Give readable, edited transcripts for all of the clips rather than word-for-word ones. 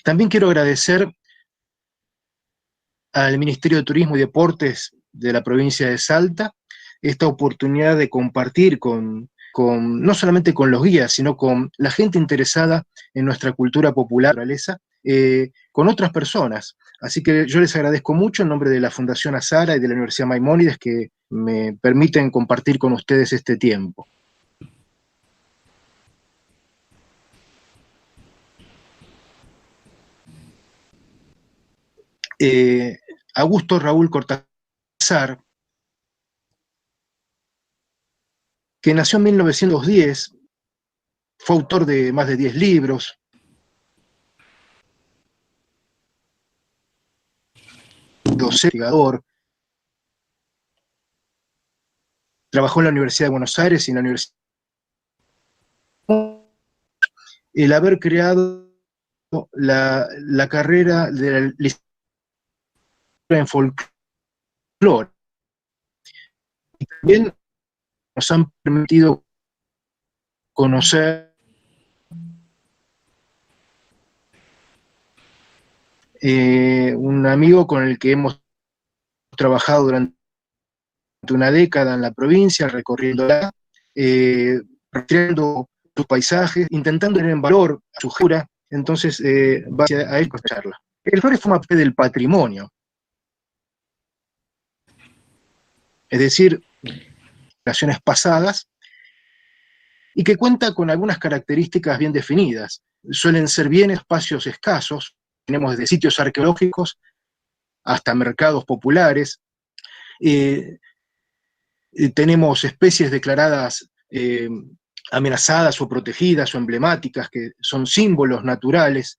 También quiero agradecer al Ministerio de Turismo y Deportes de la provincia de Salta esta oportunidad de compartir no solamente con los guías, sino con la gente interesada en nuestra cultura popular, naturaleza, con otras personas. Así que yo les agradezco mucho en nombre de la Fundación Azara y de la Universidad Maimónides que me permiten compartir con ustedes este tiempo. Augusto Raúl Cortázar, que nació en 1910, fue autor de más de 10 libros, investigador, trabajó en la Universidad de Buenos Aires y en la Universidad. El haber creado la carrera de la licenciatura en folclore. Y también nos han permitido conocer un amigo con el que hemos trabajado durante una década en la provincia, recorriéndola, recreando sus paisajes, intentando tener en valor su jura. Entonces, va a él charla. El folclore forma parte del patrimonio. Es decir, generaciones pasadas, y que cuenta con algunas características bien definidas. Suelen ser bien espacios escasos, tenemos desde sitios arqueológicos hasta mercados populares, tenemos especies declaradas amenazadas o protegidas o emblemáticas, que son símbolos naturales,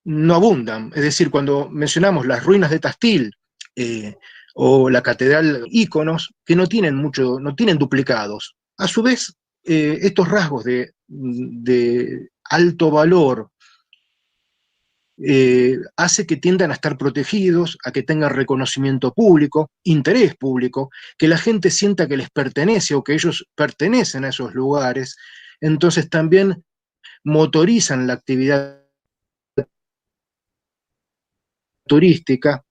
no abundan. Es decir, cuando mencionamos las ruinas de Tastil, o la catedral, íconos que no tienen duplicados. A su vez, estos rasgos de alto valor hace que tiendan a estar protegidos, a que tengan reconocimiento público, interés público, que la gente sienta que les pertenece o que ellos pertenecen a esos lugares. Entonces también motorizan la actividad turística.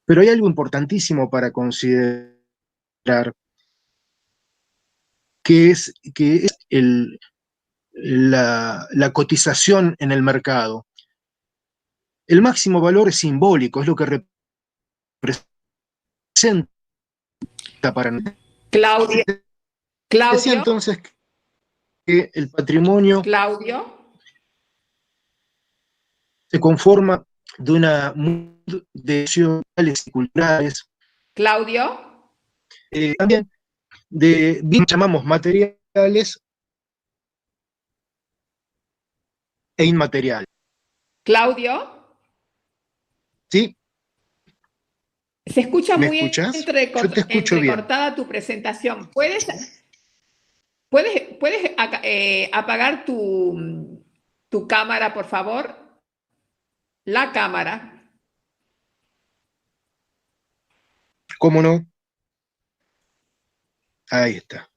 Pero hay algo importantísimo para considerar, que es la cotización en el mercado. El máximo valor es simbólico, es lo que representa para nosotros. Claudio. Decía entonces que el patrimonio se conforma de una multitud de sociales y culturales. También de bienes llamamos materiales e inmateriales. ¿Sí? Se escucha muy Yo te escucho entrecortada bien. Tu presentación. ¿Puedes apagar tu cámara, por favor? La cámara. ¿Cómo no? Ahí está.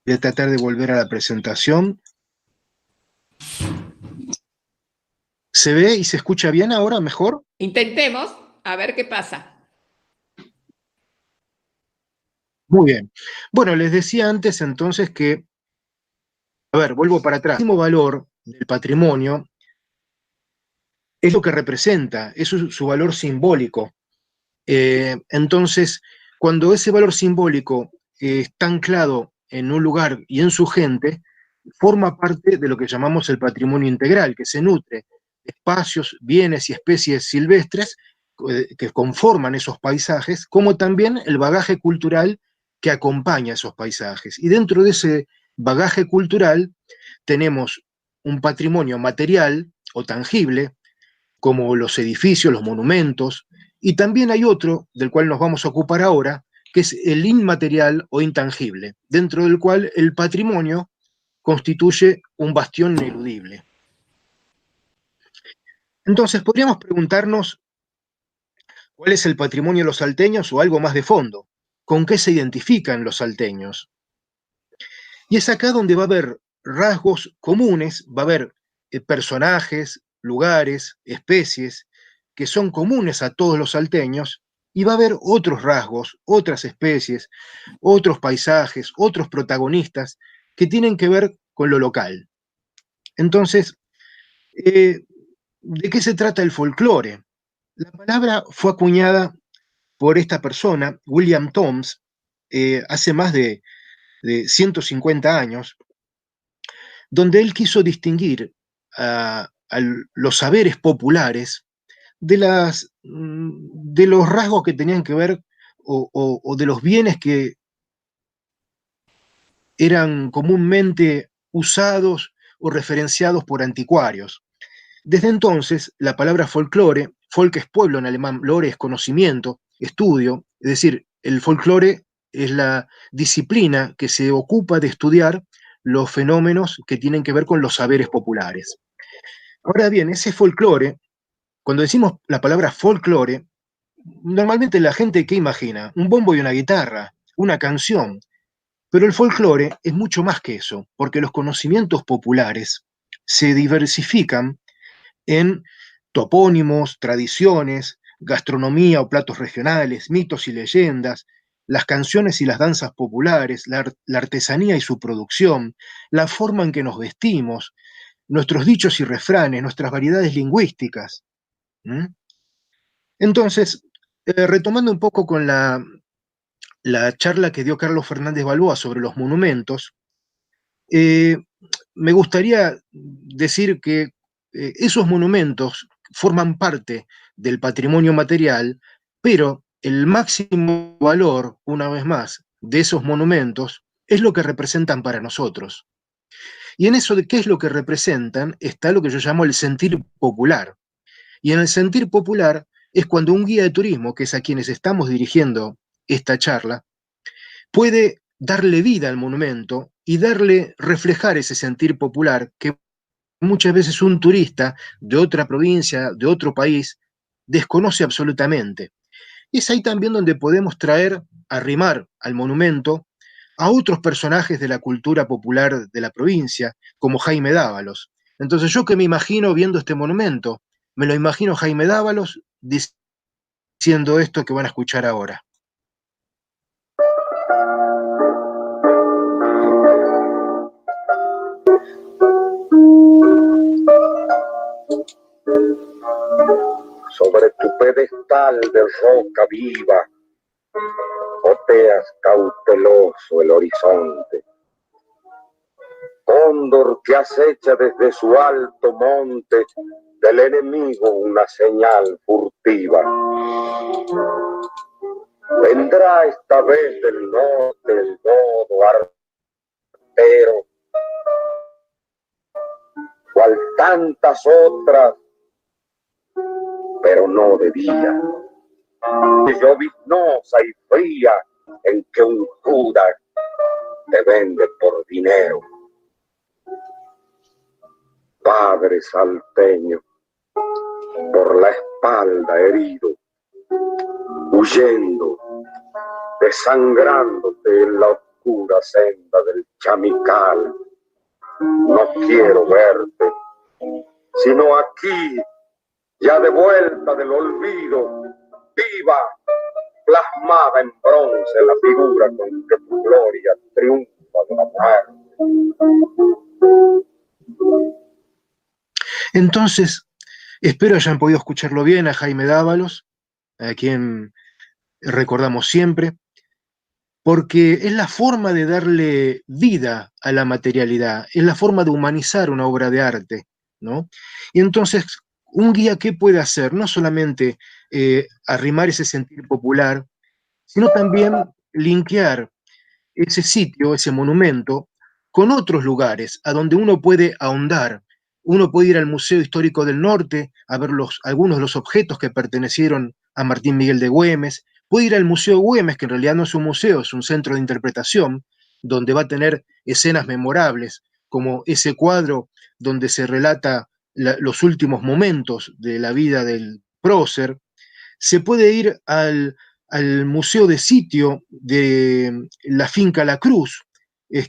Voy a tratar de volver a la presentación. ¿Se ve y se escucha bien ahora, mejor? Intentemos, a ver qué pasa. Muy bien. Bueno, les decía antes entonces que, a ver, vuelvo para atrás. El máximo valor del patrimonio es lo que representa, es su valor simbólico. Entonces, cuando ese valor simbólico está anclado en un lugar y en su gente, forma parte de lo que llamamos el patrimonio integral, que se nutre de espacios, bienes y especies silvestres que conforman esos paisajes, como también el bagaje cultural que acompaña esos paisajes. Y dentro de ese bagaje cultural tenemos un patrimonio material o tangible, como los edificios, los monumentos, y también hay otro del cual nos vamos a ocupar ahora, que es el inmaterial o intangible, dentro del cual el patrimonio constituye un bastión ineludible. Entonces, podríamos preguntarnos cuál es el patrimonio de los salteños o algo más de fondo. ¿Con qué se identifican los salteños? Y es acá donde va a haber rasgos comunes, va a haber personajes, lugares, especies que son comunes a todos los salteños, y va a haber otros rasgos, otras especies, otros paisajes, otros protagonistas que tienen que ver con lo local. Entonces, ¿de qué se trata el folclore? La palabra fue acuñada por esta persona, William Toms, hace más de 150 años, donde él quiso distinguir a los saberes populares de los rasgos que tenían que ver o de los bienes que eran comúnmente usados o referenciados por anticuarios. Desde entonces, la palabra folclore, folk es pueblo en alemán, lore es conocimiento, estudio, es decir, el folclore es la disciplina que se ocupa de estudiar los fenómenos que tienen que ver con los saberes populares. Ahora bien, ese folclore, cuando decimos la palabra folclore, normalmente la gente, ¿qué imagina? Un bombo y una guitarra, una canción. Pero el folclore es mucho más que eso, porque los conocimientos populares se diversifican en topónimos, tradiciones, gastronomía o platos regionales, mitos y leyendas, las canciones y las danzas populares, la artesanía y su producción, la forma en que nos vestimos, nuestros dichos y refranes, nuestras variedades lingüísticas. ¿Mm? Entonces, retomando un poco con la charla que dio Carlos Fernández Balboa sobre los monumentos, eh, me gustaría decir que esos monumentos forman parte del patrimonio material, pero el máximo valor, una vez más, de esos monumentos es lo que representan para nosotros. Y en eso de qué es lo que representan está lo que yo llamo el sentir popular. Y en el sentir popular es cuando un guía de turismo, que es a quienes estamos dirigiendo esta charla, puede darle vida al monumento y darle, reflejar ese sentir popular que muchas veces un turista de otra provincia, de otro país, desconoce absolutamente. Es ahí también donde podemos traer, arrimar al monumento a otros personajes de la cultura popular de la provincia, como Jaime Dávalos. Entonces yo que me imagino viendo este monumento, me lo imagino Jaime Dávalos diciendo esto que van a escuchar ahora. Sobre tu pedestal de roca viva, oteas cauteloso el horizonte. Cóndor que acecha desde su alto monte, del enemigo una señal furtiva. Vendrá esta vez del norte el nodo artero, cual tantas otras, pero no de día. Lloviznosa y fría en que un Judas te vende por dinero. Padre salteño, por la espalda herido, huyendo, desangrándote en la oscura senda del Chamical. No quiero verte, sino aquí, ya de vuelta del olvido, viva, plasmada en bronce la figura con que tu gloria triunfa de la muerte. Entonces, espero hayan podido escucharlo bien a Jaime Dávalos, a quien recordamos siempre, porque es la forma de darle vida a la materialidad, es la forma de humanizar una obra de arte, ¿no? Y entonces, un guía, ¿qué puede hacer? No solamente arrimar ese sentir popular, sino también linkear ese sitio, ese monumento, con otros lugares a donde uno puede ahondar. Uno puede ir al Museo Histórico del Norte a ver algunos de los objetos que pertenecieron a Martín Miguel de Güemes, puede ir al Museo Güemes, que en realidad no es un museo, es un centro de interpretación, donde va a tener escenas memorables, como ese cuadro donde se relata los últimos momentos de la vida del prócer. Se puede ir al Museo de Sitio de la Finca La Cruz,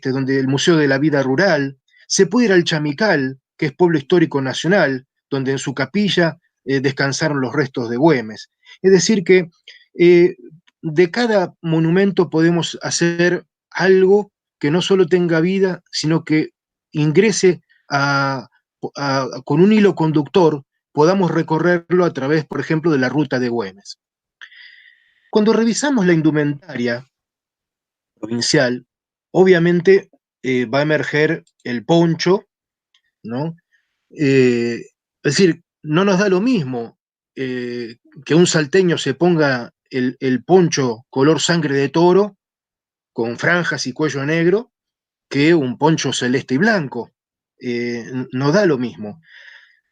donde el Museo de la Vida Rural, se puede ir al Chamical, que es pueblo histórico nacional, donde en su capilla descansaron los restos de Güemes. Es decir que de cada monumento podemos hacer algo que no solo tenga vida, sino que ingrese con un hilo conductor, podamos recorrerlo a través, por ejemplo, de la ruta de Güemes. Cuando revisamos la indumentaria provincial, obviamente va a emerger el poncho, ¿no? Es decir, no nos da lo mismo que un salteño se ponga el poncho color sangre de toro, con franjas y cuello negro, que un poncho celeste y blanco. No da lo mismo.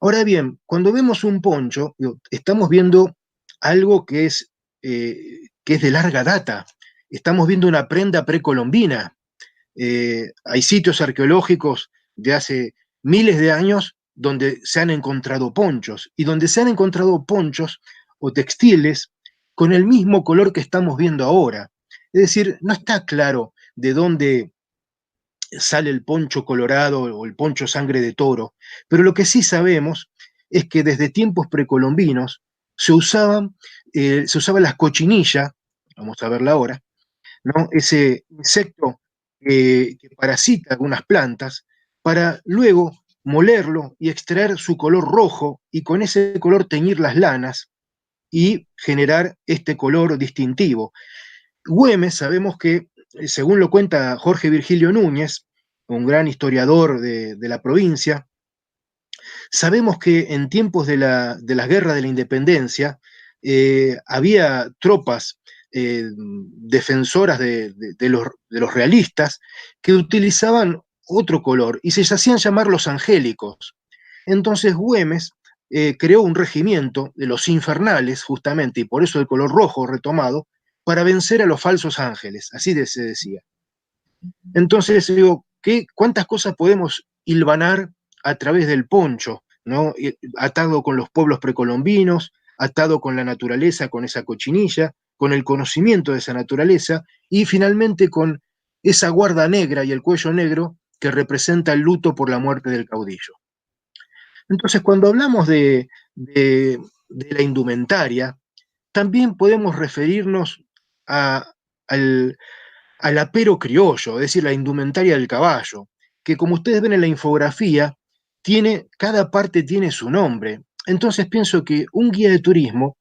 Ahora bien, cuando vemos un poncho, estamos viendo algo que es de larga data. Estamos viendo una prenda precolombina. Hay sitios arqueológicos de hace miles de años donde se han encontrado ponchos, y donde se han encontrado ponchos o textiles con el mismo color que estamos viendo ahora. Es decir, no está claro de dónde sale el poncho colorado o el poncho sangre de toro, pero lo que sí sabemos es que desde tiempos precolombinos se usaba la cochinilla, vamos a verla ahora, ¿no? Ese insecto que parasita algunas plantas, para luego molerlo y extraer su color rojo y con ese color teñir las lanas y generar este color distintivo. Güemes, sabemos que, según lo cuenta Jorge Virgilio Núñez, un gran historiador de la provincia, sabemos que en tiempos de la guerra de la independencia había tropas defensoras de los realistas que utilizaban otro color y se hacían llamar los angélicos. Entonces Güemes creó un regimiento de los infernales, justamente, y por eso el color rojo retomado, para vencer a los falsos ángeles, así se decía. Entonces digo, ¿cuántas cosas podemos hilvanar a través del poncho, ¿no? Atado con los pueblos precolombinos, atado con la naturaleza, con esa cochinilla, con el conocimiento de esa naturaleza, y finalmente con esa guarda negra y el cuello negro que representa el luto por la muerte del caudillo. Entonces, cuando hablamos de la indumentaria, también podemos referirnos al apero criollo, es decir, la indumentaria del caballo, que como ustedes ven en la infografía, cada parte tiene su nombre. Entonces pienso que un guía de turismo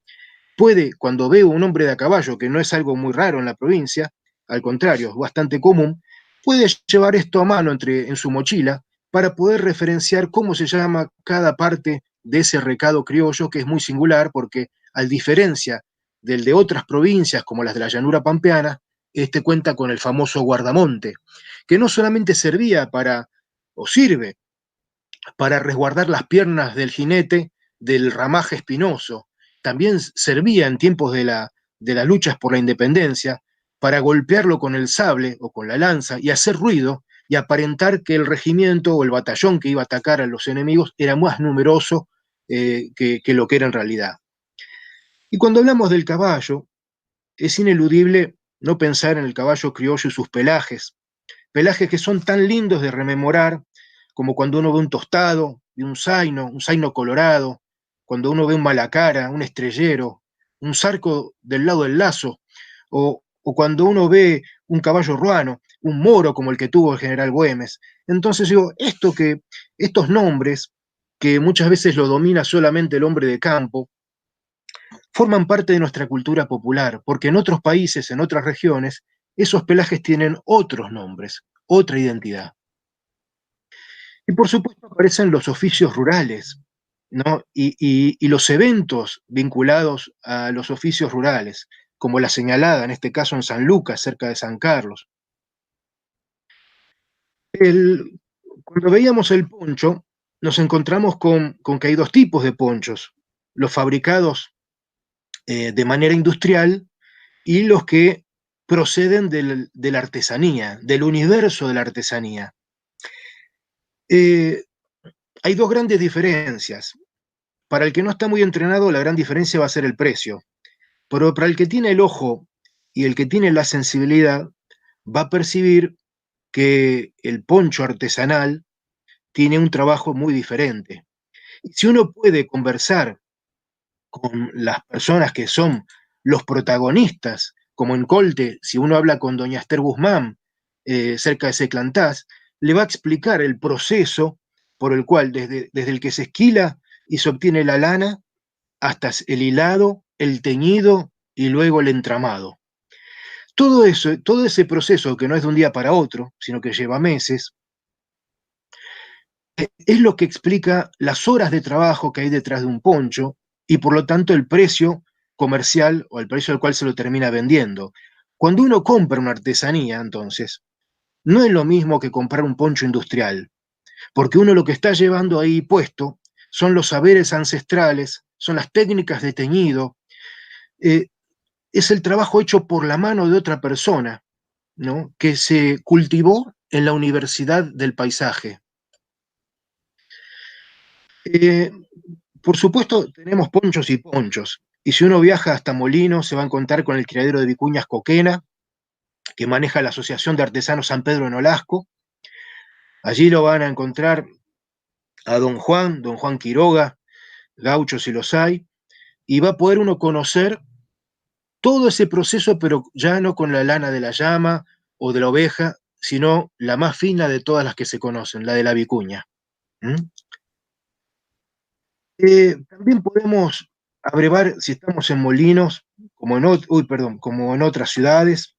puede, cuando ve un hombre de a caballo, que no es algo muy raro en la provincia, al contrario, es bastante común, puede llevar esto a mano en su mochila para poder referenciar cómo se llama cada parte de ese recado criollo, que es muy singular porque, a diferencia del de otras provincias como las de la llanura pampeana, este cuenta con el famoso guardamonte, que no solamente servía o sirve para resguardar las piernas del jinete del ramaje espinoso, también servía en tiempos de las luchas por la independencia para golpearlo con el sable o con la lanza y hacer ruido y aparentar que el regimiento o el batallón que iba a atacar a los enemigos era más numeroso que lo que era en realidad. Y cuando hablamos del caballo, es ineludible no pensar en el caballo criollo y sus pelajes que son tan lindos de rememorar, como cuando uno ve un tostado, ve un zaino colorado, cuando uno ve un malacara, un estrellero, un zarco del lado del lazo, o cuando uno ve un caballo ruano, un moro como el que tuvo el general Güemes. Entonces digo, estos nombres, que muchas veces lo domina solamente el hombre de campo, forman parte de nuestra cultura popular, porque en otros países, en otras regiones, esos pelajes tienen otros nombres, otra identidad. Y por supuesto aparecen los oficios rurales, ¿no? Y los eventos vinculados a los oficios rurales, como la señalada, en este caso en San Lucas, cerca de San Carlos. Cuando veíamos el poncho, nos encontramos con que hay dos tipos de ponchos, los fabricados de manera industrial y los que proceden de la artesanía, del universo de la artesanía. Hay dos grandes diferencias. Para el que no está muy entrenado, la gran diferencia va a ser el precio. Pero para el que tiene el ojo y el que tiene la sensibilidad, va a percibir que el poncho artesanal tiene un trabajo muy diferente. Si uno puede conversar con las personas que son los protagonistas, como en Colte, si uno habla con doña Esther Guzmán, cerca de Seclantás, le va a explicar el proceso por el cual desde el que se esquila y se obtiene la lana hasta el hilado, el teñido y luego el entramado. Todo eso, todo ese proceso que no es de un día para otro, sino que lleva meses, es lo que explica las horas de trabajo que hay detrás de un poncho y por lo tanto el precio comercial o el precio al cual se lo termina vendiendo. Cuando uno compra una artesanía, entonces, no es lo mismo que comprar un poncho industrial, porque uno lo que está llevando ahí puesto son los saberes ancestrales, son las técnicas de teñido, es el trabajo hecho por la mano de otra persona, ¿no? Que se cultivó en la Universidad del Paisaje. Por supuesto, tenemos ponchos y ponchos. Y si uno viaja hasta Molinos, se va a encontrar con el criadero de Vicuñas Coquena, que maneja la Asociación de Artesanos San Pedro en Olasco. Allí lo van a encontrar a don Juan Quiroga, gauchos si los hay, y va a poder uno conocer todo ese proceso, pero ya no con la lana de la llama o de la oveja, sino la más fina de todas las que se conocen, la de la vicuña. ¿Mm? También podemos abrevar, si estamos en Molinos, como en otras ciudades,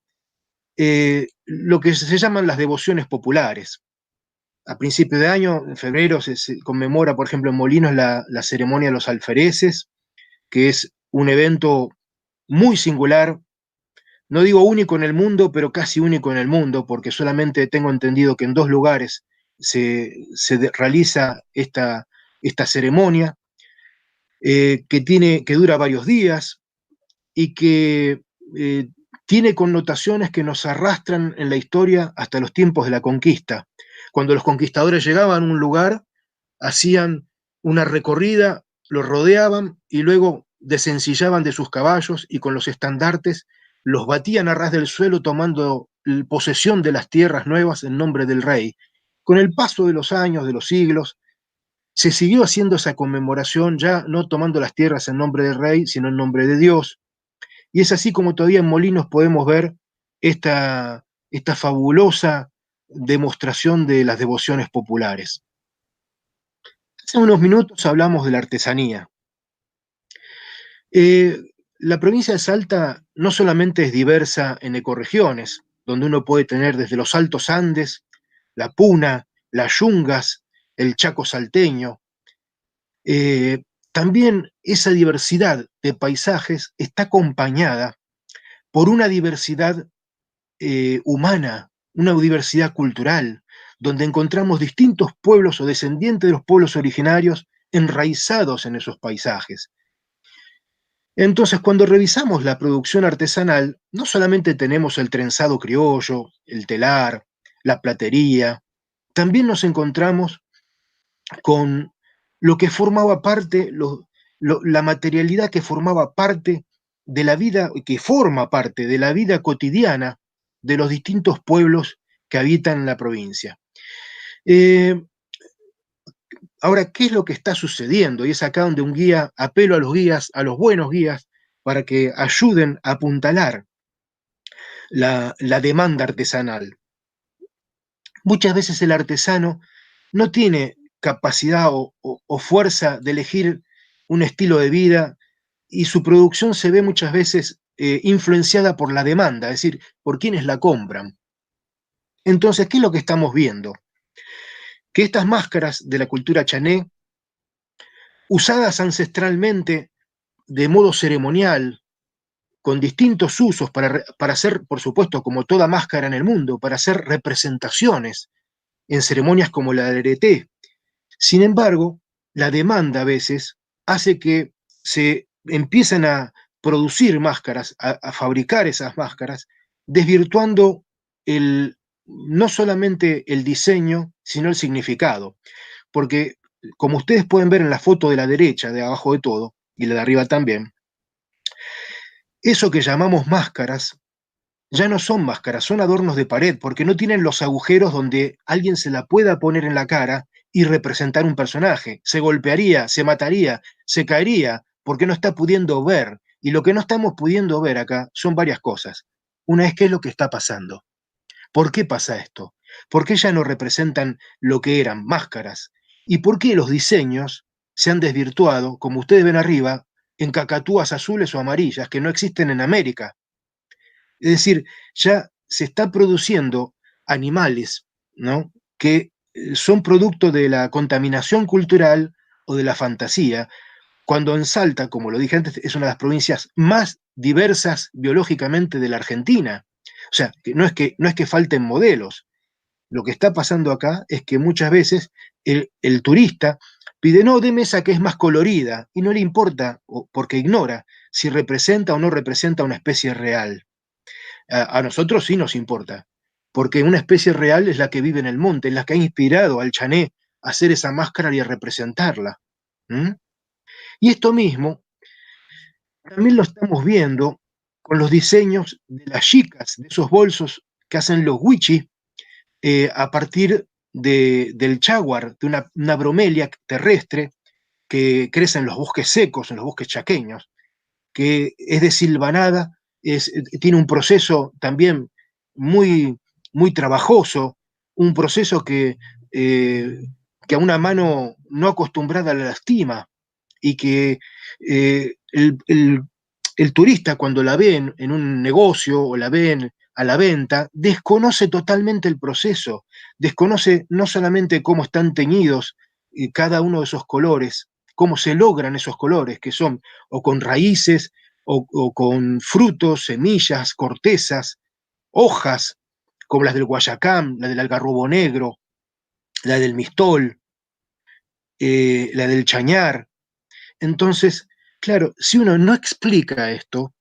lo que se llaman las devociones populares. A principio de año, en febrero, se conmemora, por ejemplo, en Molinos la ceremonia de los alfereces, que es un evento muy singular, no digo único en el mundo, pero casi único en el mundo, porque solamente tengo entendido que en 2 lugares se realiza esta ceremonia, que dura varios días y que tiene connotaciones que nos arrastran en la historia hasta los tiempos de la conquista. Cuando los conquistadores llegaban a un lugar, hacían una recorrida, lo rodeaban y luego desencillaban de sus caballos y con los estandartes los batían a ras del suelo tomando posesión de las tierras nuevas en nombre del rey. Con el paso de los años, de los siglos, se siguió haciendo esa conmemoración, ya no tomando las tierras en nombre del rey, sino en nombre de Dios. Y es así como todavía en Molinos podemos ver esta fabulosa demostración de las devociones populares. Hace unos minutos hablamos de la artesanía. La provincia de Salta no solamente es diversa en ecorregiones, donde uno puede tener desde los Altos Andes, la Puna, las Yungas, el Chaco salteño. También esa diversidad de paisajes está acompañada por una diversidad humana, una diversidad cultural, donde encontramos distintos pueblos o descendientes de los pueblos originarios enraizados en esos paisajes. Entonces, cuando revisamos la producción artesanal, no solamente tenemos el trenzado criollo, el telar, la platería, también nos encontramos con lo que formaba parte, la materialidad que formaba parte de la vida, que forma parte de la vida cotidiana de los distintos pueblos que habitan en la provincia. Ahora, ¿qué es lo que está sucediendo? Y es acá donde un guía, apelo a los guías, a los buenos guías, para que ayuden a apuntalar la demanda artesanal. Muchas veces el artesano no tiene capacidad o fuerza de elegir un estilo de vida y su producción se ve muchas veces influenciada por la demanda, es decir, por quienes la compran. Entonces, ¿qué es lo que estamos viendo? Que estas máscaras de la cultura chané, usadas ancestralmente de modo ceremonial, con distintos usos para hacer, por supuesto, como toda máscara en el mundo, para hacer representaciones en ceremonias como la del Areté. Sin embargo, la demanda a veces hace que se empiecen a producir máscaras, a fabricar esas máscaras, desvirtuando no solamente el diseño, sino el significado. Porque, como ustedes pueden ver en la foto de la derecha, de abajo de todo, y la de arriba también, eso que llamamos máscaras ya no son máscaras, son adornos de pared, porque no tienen los agujeros donde alguien se la pueda poner en la cara y representar un personaje. Se golpearía, se mataría, se caería, porque no está pudiendo ver. Y lo que no estamos pudiendo ver acá son varias cosas. Una es qué es lo que está pasando. ¿Por qué pasa esto? ¿Por qué ya no representan lo que eran máscaras? ¿Y por qué los diseños se han desvirtuado, como ustedes ven arriba, en cacatúas azules o amarillas que no existen en América? Es decir, ya se está produciendo animales, ¿no? Que son producto de la contaminación cultural o de la fantasía, cuando en Salta, como lo dije antes, es una de las provincias más diversas biológicamente de la Argentina. O sea, que no es que falten modelos. Lo que está pasando acá es que muchas veces el turista pide, no, deme esa que es más colorida, y no le importa, porque ignora si representa o no representa una especie real. A nosotros sí nos importa, porque una especie real es la que vive en el monte, es la que ha inspirado al Chané a hacer esa máscara y a representarla. ¿Mm? Y esto mismo también lo estamos viendo con los diseños de las chicas, de esos bolsos que hacen los wichis a partir del jaguar, de una bromelia terrestre que crece en los bosques secos, en los bosques chaqueños, que es desilvanada, tiene un proceso también muy, muy trabajoso, un proceso que a una mano no acostumbrada la lastima y que el turista cuando la ve en un negocio o la ve a la venta, desconoce totalmente el proceso, desconoce no solamente cómo están teñidos cada uno de esos colores, cómo se logran esos colores, que son o con raíces, o con frutos, semillas, cortezas, hojas, como las del guayacán, la del algarrobo negro, la del mistol, la del chañar. Entonces, claro, si uno no explica esto,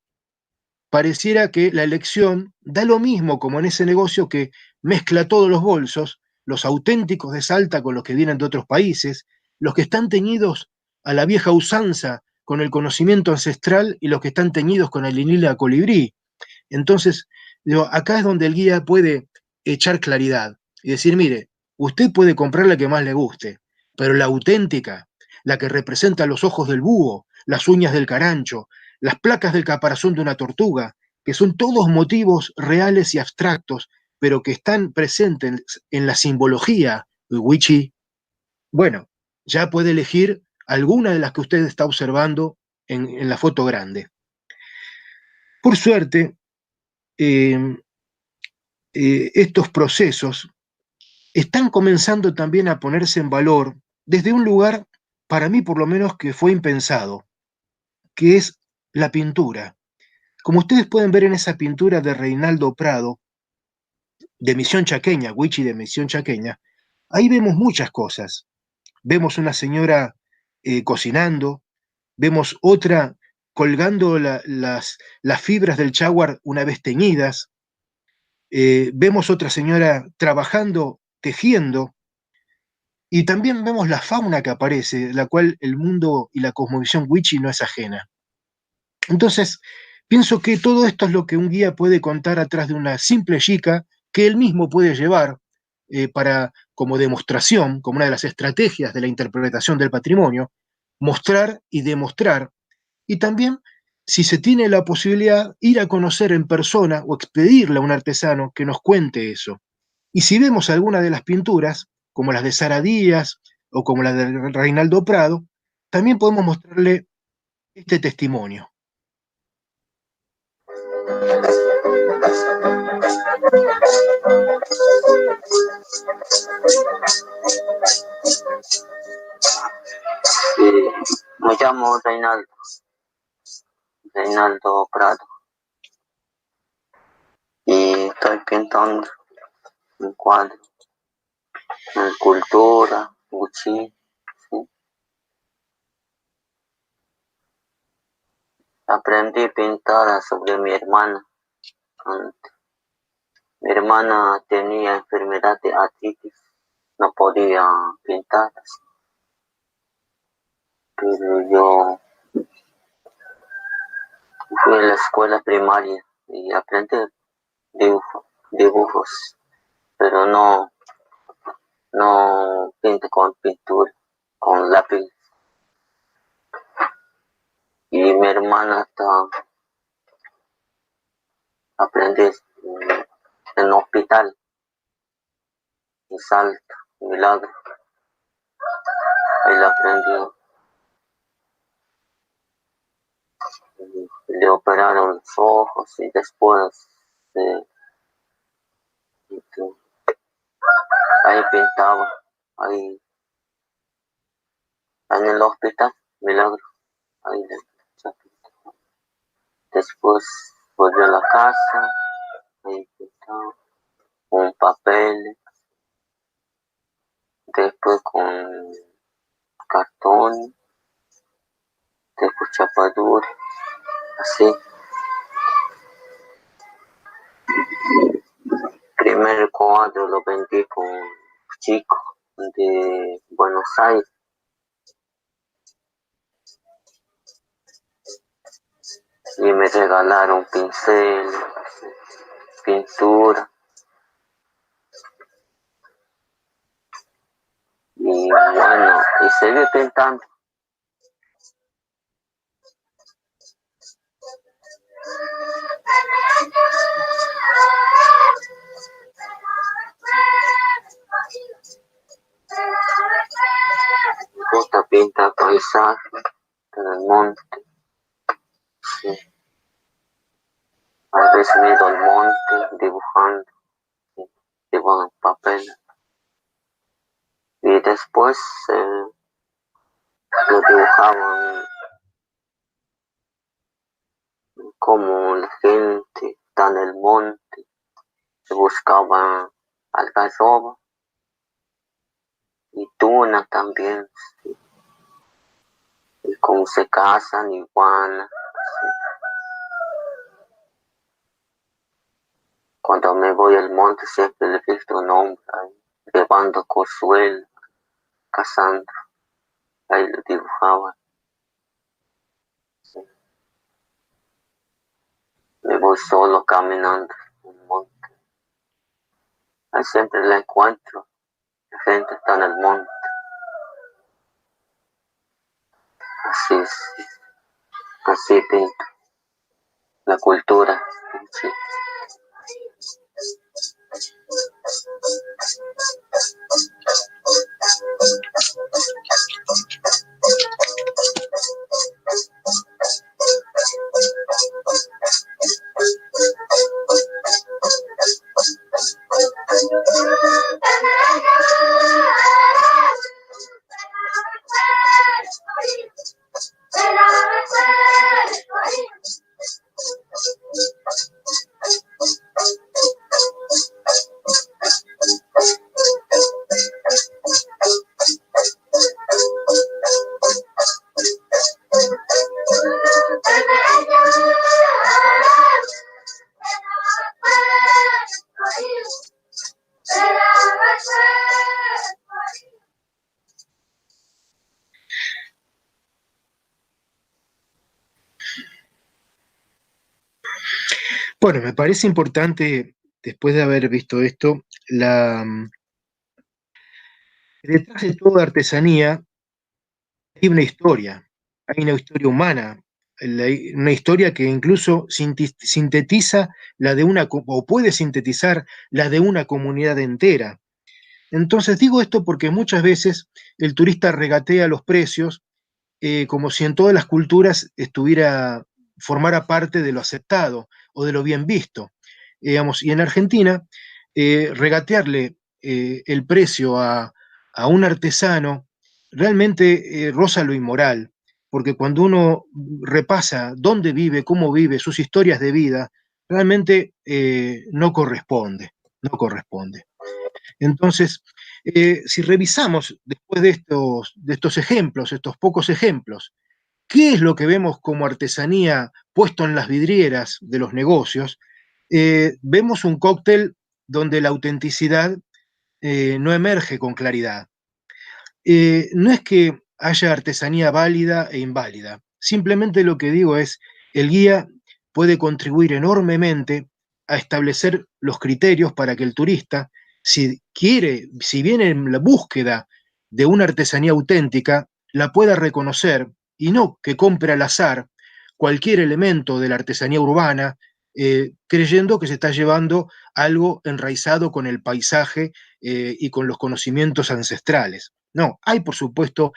pareciera que la elección da lo mismo como en ese negocio que mezcla todos los bolsos, los auténticos de Salta con los que vienen de otros países, los que están teñidos a la vieja usanza con el conocimiento ancestral y los que están teñidos con el vinilo colibrí. Entonces, digo, acá es donde el guía puede echar claridad y decir, mire, usted puede comprar la que más le guste, pero la auténtica, la que representa los ojos del búho, las uñas del carancho, las placas del caparazón de una tortuga, que son todos motivos reales y abstractos, pero que están presentes en la simbología wichi, bueno, ya puede elegir alguna de las que usted está observando en la foto grande. Por suerte, eh, estos procesos están comenzando también a ponerse en valor desde un lugar, para mí por lo menos, que fue impensado, que es la pintura. Como ustedes pueden ver en esa pintura de Reinaldo Prado, de Misión Chaqueña, Wichi de Misión Chaqueña, ahí vemos muchas cosas. Vemos una señora cocinando, vemos otra colgando las fibras del jaguar una vez teñidas, vemos otra señora trabajando, tejiendo, y también vemos la fauna que aparece, la cual el mundo y la cosmovisión wichi no es ajena. Entonces, pienso que todo esto es lo que un guía puede contar atrás de una simple chica que él mismo puede llevar como demostración, como una de las estrategias de la interpretación del patrimonio, mostrar y demostrar, y también, si se tiene la posibilidad, ir a conocer en persona o expedirle a un artesano que nos cuente eso. Y si vemos alguna de las pinturas, como las de Sara Díaz o como la de Reinaldo Prado, también podemos mostrarle este testimonio. Sí, me llamo Reinaldo Prado, y estoy pintando un cuadro en cultura, Gucci. Sí. Aprendí a pintar sobre mi hermana. Mi hermana tenía enfermedad de artritis, no podía pintar, pero yo fui a la escuela primaria y aprendí. dibujos, pero no pinto con pintura, con lápiz. Y mi hermana aprende en el hospital, en Salta, Milagro. Él aprendió. Le operaron los ojos y después ahí pintaba, ahí en el hospital, Milagro. Ahí pintaba. Después volvió a la casa, ahí pintaba con papel, después con cartón, después chapadura, así. Primer cuadro lo vendí con un chico de Buenos Aires. Y me regalaron pincel, pintura. Y bueno, y seguí pintando. Gusta pintar paisaje en el monte. Sí. A veces me he ido al monte dibujando, sí, dibujando en papel. Y después lo dibujaban como la gente está en el monte, se buscaban algarroba y tuna también, sí. Y cómo se casan, iguanas. Sí. Cuando me voy al monte siempre le he visto un hombre ahí, llevando cozuelo, cazando. Ahí lo dibujaban. Sí. Me voy solo caminando en el monte. Ahí siempre la encuentro. La gente está en el monte. Así es. Así pinto. La cultura. Sí. Bueno, me parece importante, después de haber visto esto, detrás de toda artesanía hay una historia, hay una historia humana, una historia que incluso sintetiza la de o puede sintetizar la de una comunidad entera. Entonces digo esto porque muchas veces el turista regatea los precios como si en todas las culturas formara parte de lo aceptado o de lo bien visto. Digamos, y en Argentina, regatearle el precio a un artesano realmente roza lo inmoral, porque cuando uno repasa dónde vive, cómo vive, sus historias de vida, realmente no corresponde, no corresponde. Entonces, si revisamos después de estos ejemplos, estos pocos ejemplos, ¿qué es lo que vemos como artesanía puesto en las vidrieras de los negocios? Vemos un cóctel donde la autenticidad no emerge con claridad. No es que haya artesanía válida e inválida, simplemente lo que digo es, el guía puede contribuir enormemente a establecer los criterios para que el turista, si viene en la búsqueda de una artesanía auténtica, la pueda reconocer y no que compre al azar cualquier elemento de la artesanía urbana, creyendo que se está llevando algo enraizado con el paisaje y con los conocimientos ancestrales. No, hay por supuesto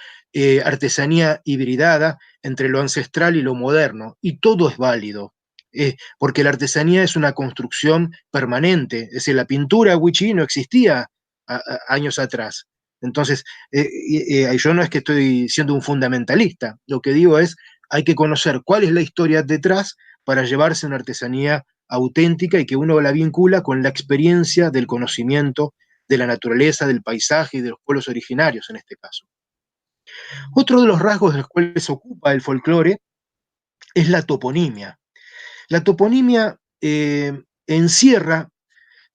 artesanía hibridada entre lo ancestral y lo moderno, y todo es válido, porque la artesanía es una construcción permanente, es decir, la pintura wichí no existía años atrás. Entonces, yo no es que estoy siendo un fundamentalista, lo que digo es, hay que conocer cuál es la historia detrás para llevarse una artesanía auténtica y que uno la vincula con la experiencia del conocimiento de la naturaleza, del paisaje y de los pueblos originarios en este caso. Otro de los rasgos de los cuales se ocupa el folclore es la toponimia. La toponimia encierra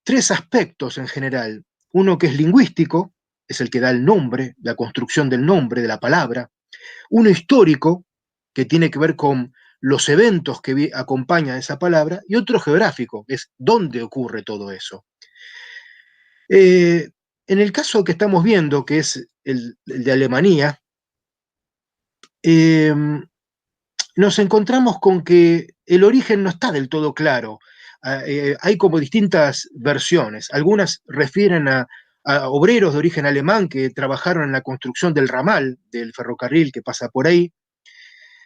tres aspectos en general. Uno que es lingüístico, es el que da el nombre, la construcción del nombre, de la palabra. Uno histórico, que tiene que ver con los eventos que acompañan esa palabra, y otro geográfico, que es dónde ocurre todo eso. En el caso que estamos viendo, que es el de Alemania, nos encontramos con que el origen no está del todo claro. Hay como distintas versiones. Algunas refieren a obreros de origen alemán que trabajaron en la construcción del ramal, del ferrocarril que pasa por ahí,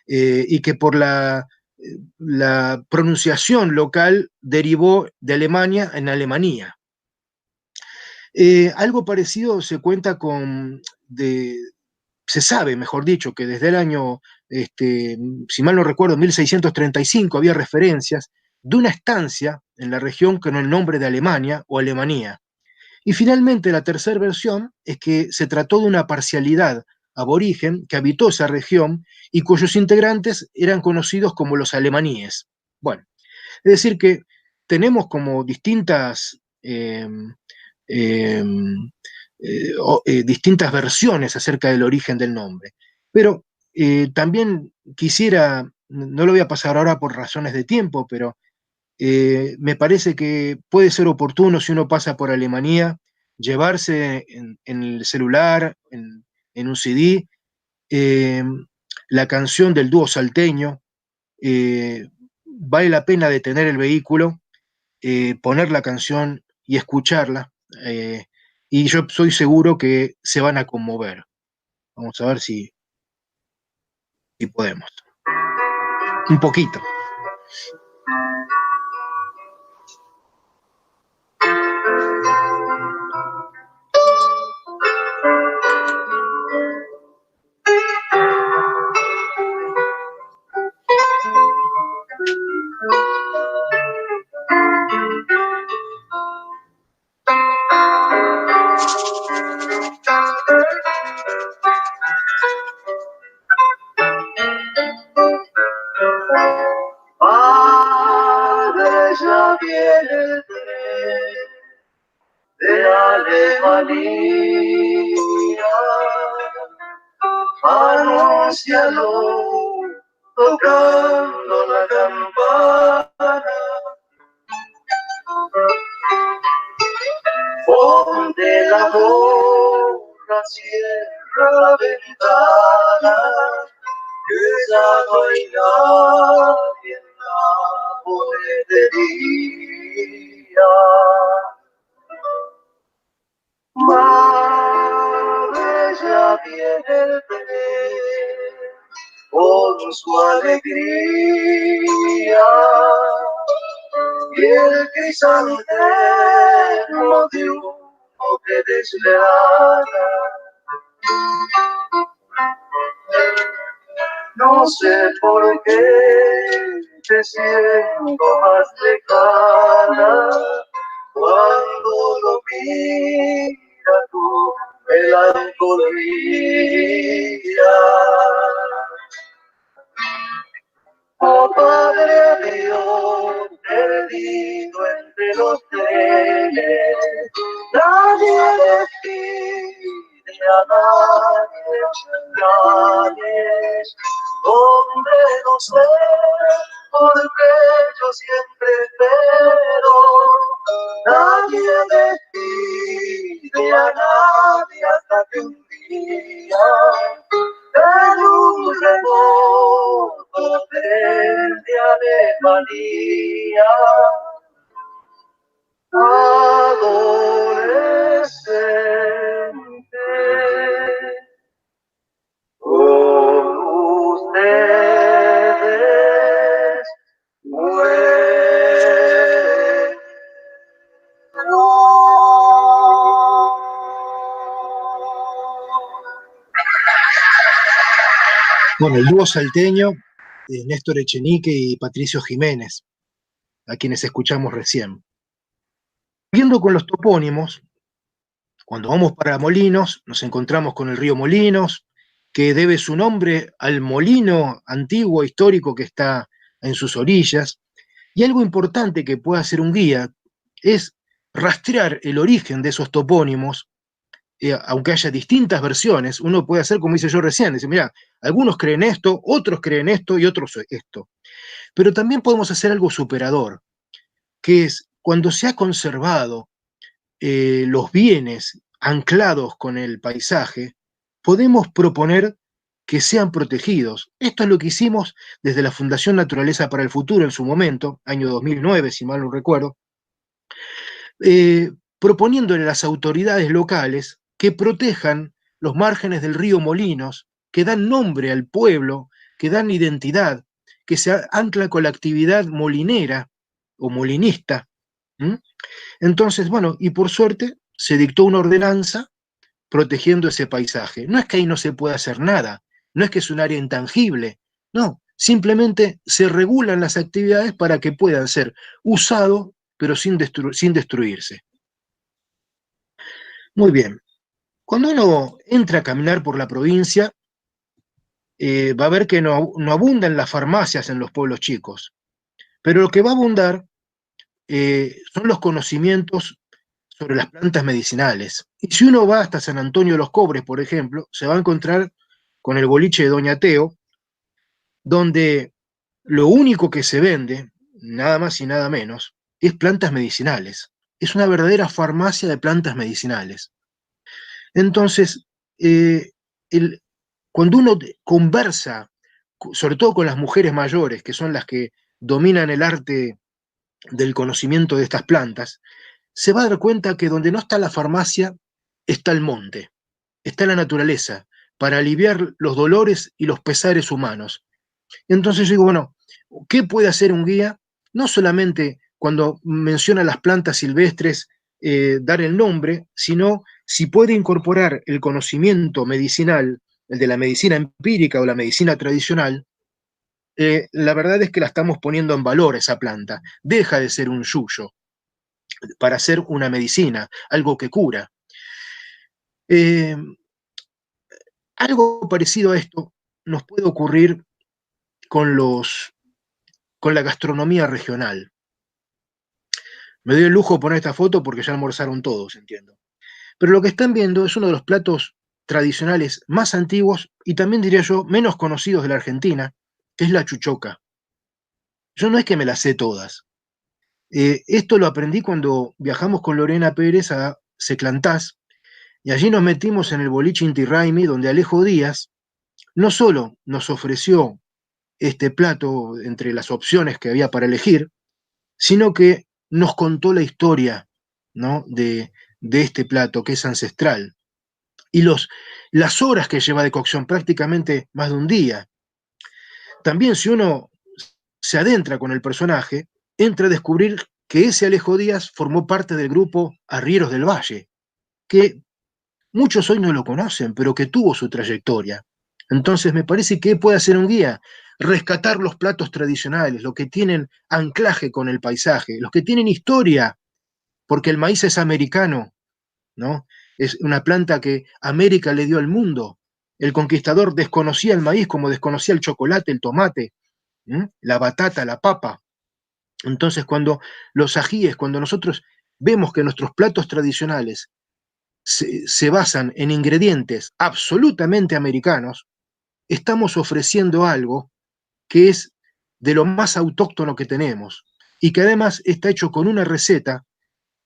y que por la pronunciación local derivó de Alemania en Alemanía. Algo parecido se cuenta se sabe, mejor dicho, que desde el año, si mal no recuerdo, 1635 había referencias de una estancia en la región con el nombre de Alemania o Alemanía. Y finalmente la tercera versión es que se trató de una parcialidad aborigen que habitó esa región y cuyos integrantes eran conocidos como los alemaníes. Bueno, es decir que tenemos como distintas distintas versiones acerca del origen del nombre. Pero también quisiera, no lo voy a pasar ahora por razones de tiempo, pero me parece que puede ser oportuno si uno pasa por Alemania, llevarse en el celular, en un CD, la canción del dúo salteño. Vale la pena detener el vehículo, poner la canción y escucharla. Y yo soy seguro que se van a conmover. Vamos a ver si podemos. Un poquito. Ya viene el tren de Alemania, anúncialo tocando la campana. Ponte la gorra, cierra la ventana, que ya no hay nadie en la boletería. Madre, ya viene el tren con su alegría y el crisantemo de humo que desgrana. No sé por qué te siento más lejana cuando lo mira tu melancolía. Oh Padre mío, perdido entre los trenes, nadie define a nadie. Hombre, no sé por qué yo siempre espero. Nadie despide a nadie hasta que un día en un remoto tren de Alemania adolescente con ustedes muere. Bueno, el dúo salteño, Néstor Echenique y Patricio Jiménez, a quienes escuchamos recién. Siguiendo con los topónimos, cuando vamos para Molinos, nos encontramos con el río Molinos, que debe su nombre al molino antiguo histórico que está en sus orillas. Y algo importante que puede hacer un guía es rastrear el origen de esos topónimos, aunque haya distintas versiones. Uno puede hacer como hice yo recién, decir, mira, algunos creen esto, otros creen esto y otros esto. Pero también podemos hacer algo superador, que es cuando se ha conservado los bienes anclados con el paisaje, podemos proponer que sean protegidos. Esto es lo que hicimos desde la Fundación Naturaleza para el Futuro en su momento, año 2009, si mal no recuerdo, proponiéndole a las autoridades locales que protejan los márgenes del río Molinos, que dan nombre al pueblo, que dan identidad, que se ancla con la actividad molinera o molinista. Entonces, bueno, y por suerte se dictó una ordenanza protegiendo ese paisaje. No es que ahí no se pueda hacer nada, no es que es un área intangible, no, simplemente se regulan las actividades para que puedan ser usados, pero sin destruirse. Muy bien. Cuando uno entra a caminar por la provincia, va a ver que no abundan las farmacias en los pueblos chicos, pero lo que va a abundar son los conocimientos sobre las plantas medicinales. Y si uno va hasta San Antonio de los Cobres, por ejemplo, se va a encontrar con el boliche de Doña Teo, donde lo único que se vende, nada más y nada menos, es plantas medicinales. Es una verdadera farmacia de plantas medicinales. Entonces, cuando uno conversa, sobre todo con las mujeres mayores, que son las que dominan el arte del conocimiento de estas plantas, se va a dar cuenta que donde no está la farmacia, está el monte, está la naturaleza, para aliviar los dolores y los pesares humanos. Entonces yo digo, bueno, ¿qué puede hacer un guía? No solamente cuando menciona las plantas silvestres, dar el nombre, sino si puede incorporar el conocimiento medicinal, el de la medicina empírica o la medicina tradicional. La verdad es que la estamos poniendo en valor esa planta. Deja de ser un yuyo para ser una medicina, algo que cura. Algo parecido a esto nos puede ocurrir con la gastronomía regional. Me doy el lujo de poner esta foto porque ya almorzaron todos, entiendo. Pero lo que están viendo es uno de los platos tradicionales más antiguos y también diría yo menos conocidos de la Argentina, que es la chuchoca. Yo no es que me las sé todas. Esto lo aprendí cuando viajamos con Lorena Pérez a Seclantás y allí nos metimos en el boliche Inti Raymi, donde Alejo Díaz no solo nos ofreció este plato entre las opciones que había para elegir, sino que nos contó la historia, ¿no?, de este plato que es ancestral. Y las horas que lleva de cocción, prácticamente más de un día. También si uno se adentra con el personaje, entra a descubrir que ese Alejo Díaz formó parte del grupo Arrieros del Valle, que muchos hoy no lo conocen, pero que tuvo su trayectoria. Entonces me parece que puede hacer un guía, rescatar los platos tradicionales, los que tienen anclaje con el paisaje, los que tienen historia, porque el maíz es americano, ¿no? Es una planta que América le dio al mundo. El conquistador desconocía el maíz como desconocía el chocolate, el tomate, la batata, la papa. Entonces cuando los ajíes, cuando nosotros vemos que nuestros platos tradicionales se basan en ingredientes absolutamente americanos, estamos ofreciendo algo que es de lo más autóctono que tenemos y que además está hecho con una receta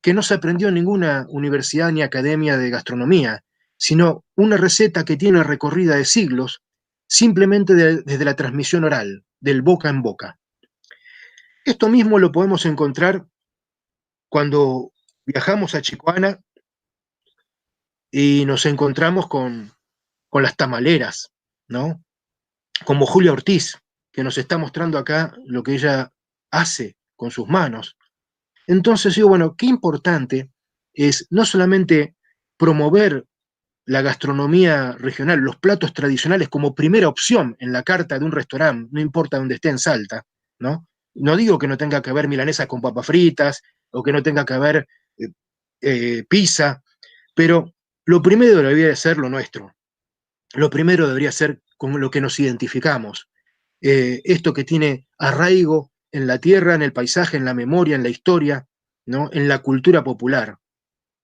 que no se aprendió en ninguna universidad ni academia de gastronomía, sino una receta que tiene recorrida de siglos simplemente desde la transmisión oral, del boca en boca. Esto mismo lo podemos encontrar cuando viajamos a Chicoana y nos encontramos con las tamaleras, ¿no? Como Julia Ortiz, que nos está mostrando acá lo que ella hace con sus manos. Entonces digo, bueno, qué importante es no solamente promover la gastronomía regional, los platos tradicionales como primera opción en la carta de un restaurante, no importa dónde esté en Salta, ¿no? No digo que no tenga que haber milanesas con papas fritas o que no tenga que haber pizza, pero lo primero debería ser lo nuestro. Lo primero debería ser con lo que nos identificamos. Esto que tiene arraigo en la tierra, en el paisaje, en la memoria, en la historia, ¿no? En la cultura popular.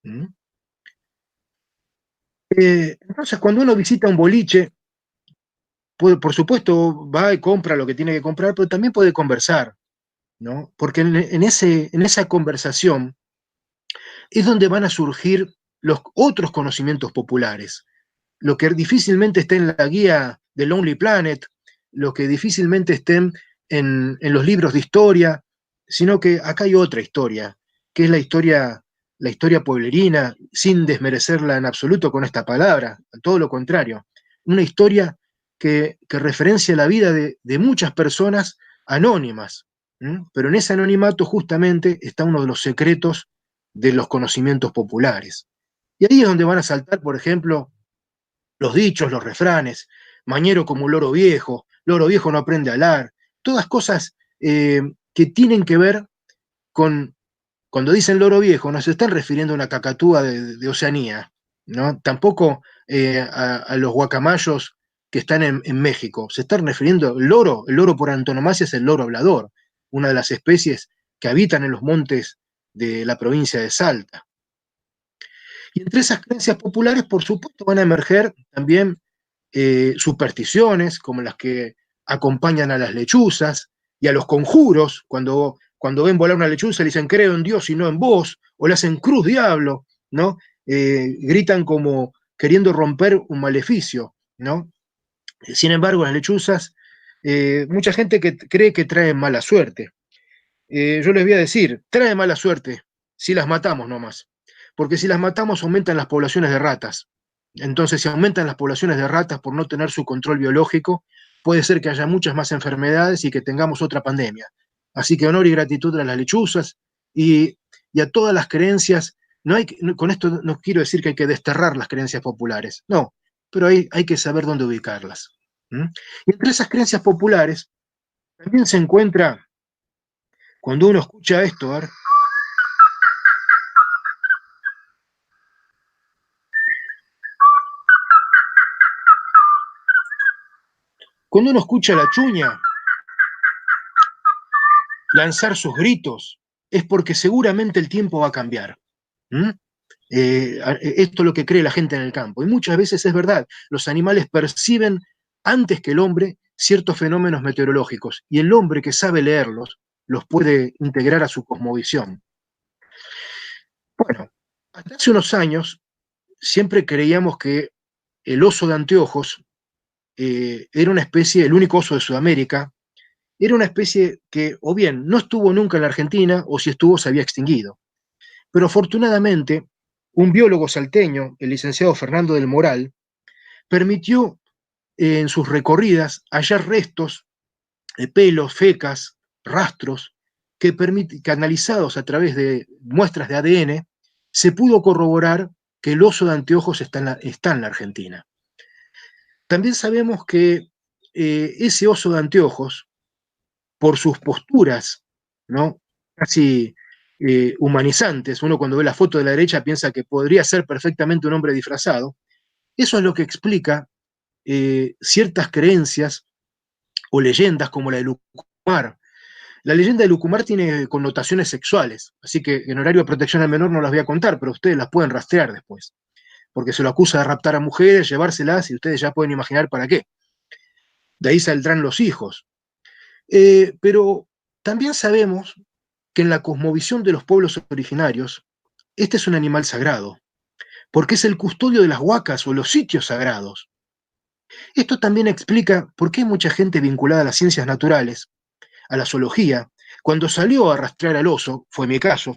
¿Mm? Entonces, cuando uno visita un boliche, por supuesto va y compra lo que tiene que comprar, pero también puede conversar, ¿no? Porque en esa conversación es donde van a surgir los otros conocimientos populares. Lo que difícilmente esté en la guía de Lonely Planet, lo que difícilmente estén en los libros de historia, sino que acá hay otra historia, que es la historia pueblerina, sin desmerecerla en absoluto con esta palabra, todo lo contrario, una historia que referencia la vida de muchas personas anónimas, ¿m? Pero en ese anonimato justamente está uno de los secretos de los conocimientos populares. Y ahí es donde van a saltar, por ejemplo, los dichos, los refranes, mañero como un loro viejo no aprende a hablar, todas cosas que tienen que ver con, cuando dicen loro viejo, no se están refiriendo a una cacatúa de Oceanía, ¿no? Tampoco a los guacamayos que están en México, se están refiriendo al loro, el loro por antonomasia es el loro hablador, una de las especies que habitan en los montes de la provincia de Salta. Y entre esas creencias populares, por supuesto, van a emerger también supersticiones, como las que acompañan a las lechuzas y a los conjuros, cuando ven volar una lechuza le dicen creo en Dios y no en vos, o le hacen cruz diablo, ¿no? Gritan como queriendo romper un maleficio, ¿no? Sin embargo, las lechuzas, mucha gente que cree que traen mala suerte. Yo les voy a decir, trae mala suerte si las matamos nomás, porque si las matamos aumentan las poblaciones de ratas. Entonces, si aumentan las poblaciones de ratas por no tener su control biológico, puede ser que haya muchas más enfermedades y que tengamos otra pandemia. Así que honor y gratitud a las lechuzas y a todas las creencias. Con esto no quiero decir que hay que desterrar las creencias populares, no, pero hay que saber dónde ubicarlas. ¿Mm? Y entre esas creencias populares también se encuentra, cuando uno escucha esto, a ver, cuando uno escucha a la chuña lanzar sus gritos, es porque seguramente el tiempo va a cambiar. ¿Mm? Esto es lo que cree la gente en el campo. Y muchas veces es verdad, los animales perciben antes que el hombre ciertos fenómenos meteorológicos, y el hombre que sabe leerlos los puede integrar a su cosmovisión. Bueno, hasta hace unos años siempre creíamos que el oso de anteojos era una especie, el único oso de Sudamérica, era una especie que o bien no estuvo nunca en la Argentina, o si estuvo se había extinguido. Pero afortunadamente, un biólogo salteño, el licenciado Fernando del Moral, permitió en sus recorridas hallar restos, pelos, fecas, rastros, que analizados a través de muestras de ADN, se pudo corroborar que el oso de anteojos está en la Argentina. También sabemos que ese oso de anteojos, por sus posturas, ¿no? Casi humanizantes, uno cuando ve la foto de la derecha piensa que podría ser perfectamente un hombre disfrazado, eso es lo que explica ciertas creencias o leyendas como la de Lucumar. La leyenda de Lucumar tiene connotaciones sexuales, así que en horario de protección al menor no las voy a contar, pero ustedes las pueden rastrear después, porque se lo acusa de raptar a mujeres, llevárselas, y ustedes ya pueden imaginar para qué. de ahí saldrán los hijos. Pero también sabemos que en la cosmovisión de los pueblos originarios, este es un animal sagrado, porque es el custodio de las huacas o los sitios sagrados. Esto también explica por qué hay mucha gente vinculada a las ciencias naturales, a la zoología. Cuando salió a rastrear al oso, fue mi caso,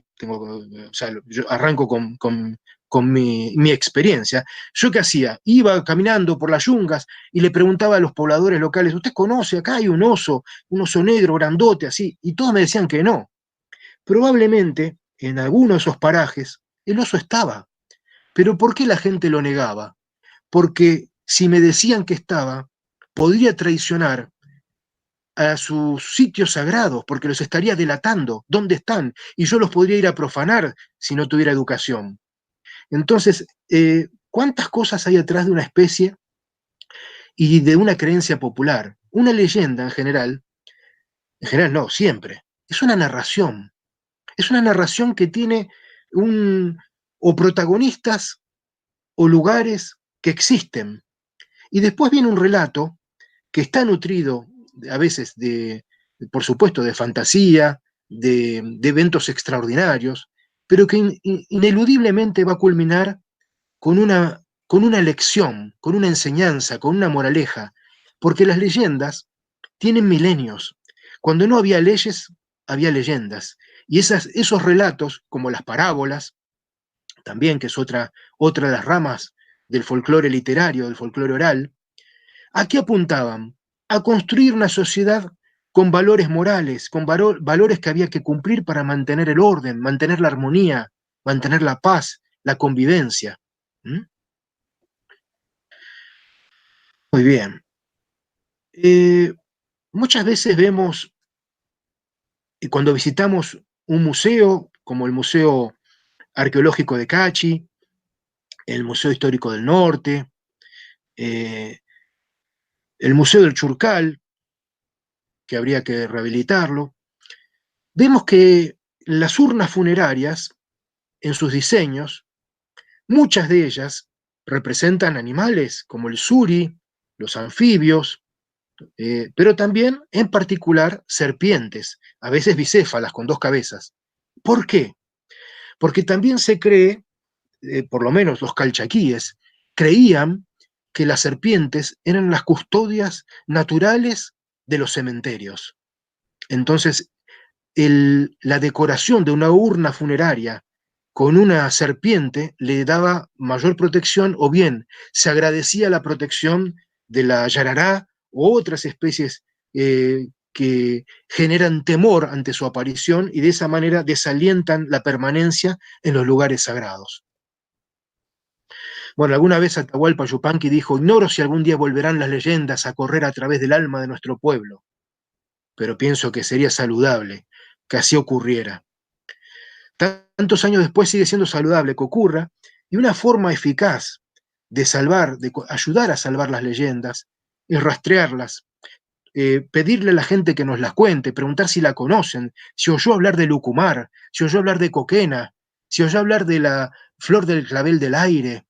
yo arranco con mi experiencia. ¿Yo qué hacía? Iba caminando por las yungas y le preguntaba a los pobladores locales, ¿usted conoce? Acá hay un oso negro, grandote, así, y todos me decían que no. Probablemente en alguno de esos parajes el oso estaba. ¿Pero por qué la gente lo negaba? Porque si me decían que estaba, podría traicionar a sus sitios sagrados, porque los estaría delatando. ¿Dónde están? Y yo los podría ir a profanar si no tuviera educación. Entonces, ¿cuántas cosas hay atrás de una especie y de una creencia popular? Una leyenda en general no, siempre, es una narración. Es una narración que tiene o protagonistas o lugares que existen. Y después viene un relato que está nutrido a veces por supuesto, de fantasía, de eventos extraordinarios, pero que ineludiblemente va a culminar con una lección, con una enseñanza, con una moraleja, porque las leyendas tienen milenios. Cuando no había leyes, había leyendas. Y esos relatos, como las parábolas, también, que es otra de las ramas del folclore literario, del folclore oral, ¿a qué apuntaban? A construir una sociedad con valores morales, con valores que había que cumplir para mantener el orden, mantener la armonía, mantener la paz, la convivencia. ¿Mm? Muy bien. Muchas veces vemos, cuando visitamos un museo, como el Museo Arqueológico de Cachi, el Museo Histórico del Norte, el Museo del Churcal, que habría que rehabilitarlo, vemos que las urnas funerarias, en sus diseños, muchas de ellas representan animales como el suri, los anfibios, pero también, en particular, serpientes, a veces bicéfalas con 2 cabezas. ¿Por qué? Porque también se cree, por lo menos los calchaquíes, creían que las serpientes eran las custodias naturales de los cementerios. Entonces, la decoración de una urna funeraria con una serpiente le daba mayor protección, o bien se agradecía la protección de la yarará u otras especies que generan temor ante su aparición y de esa manera desalientan la permanencia en los lugares sagrados. Bueno, alguna vez Atahualpa Yupanqui dijo: ignoro si algún día volverán las leyendas a correr a través del alma de nuestro pueblo, pero pienso que sería saludable que así ocurriera. Tantos años después sigue siendo saludable que ocurra, y una forma eficaz de ayudar a salvar las leyendas es rastrearlas, pedirle a la gente que nos las cuente, preguntar si la conocen, si oyó hablar de Lucumar, si oyó hablar de Coquena, si oyó hablar de la flor del clavel del aire,